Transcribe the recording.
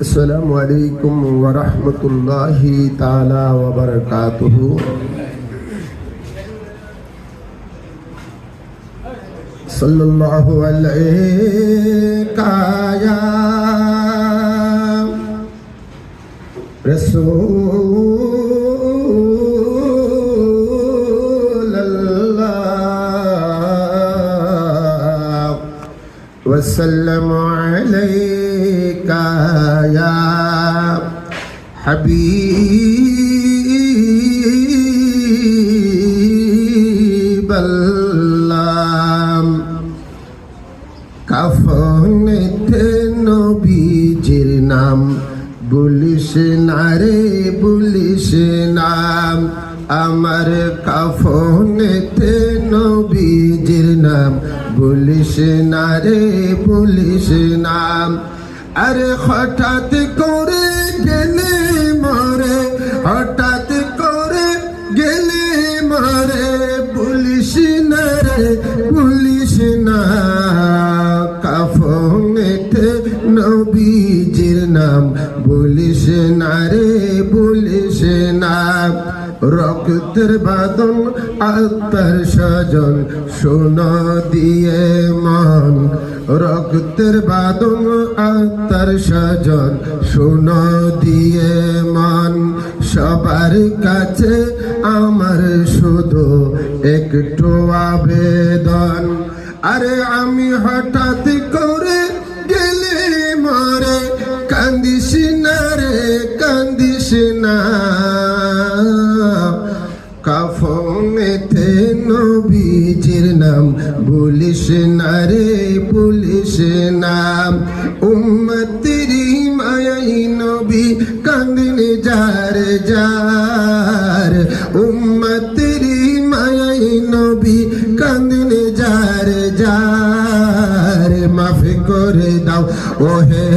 السلام عليكم ورحمة الله تعالى وبركاته. صلى الله عليك يا رسول الله وسلم عليك يا حبيب الله কাফনেতে নবীজির নাম বলিস না রে বলিস নাম আমার কাফনেতে নবীজির নাম বলিস না রে বলিস নাম আরে হঠাৎ করে গেলে মরে হঠাৎ করে গেলে মরে বলিস না রে বলিস না কাফনেতে নবীজির নাম বলিস না রে বলিস না রক্তের বাদন আত্মার স্বজন শোনো দিয়ে মন রক্তের বাদন আত্মার স্বজন শোনো দিয়ে মন সবার কাছে আমার শুধু একটু আবেদন আরে আমি হঠাৎ করে গেলে মরে কান্দিস না রে কান্দিস না কাফনেতে নবীজির নাম বলিস না রে বলিস নাম উম্মতেরি মায়াই নবী কান্দিন যার যার উম্মতেরি মায়াই নবী কান্দিন যার যার মাফ করে দাও ওহে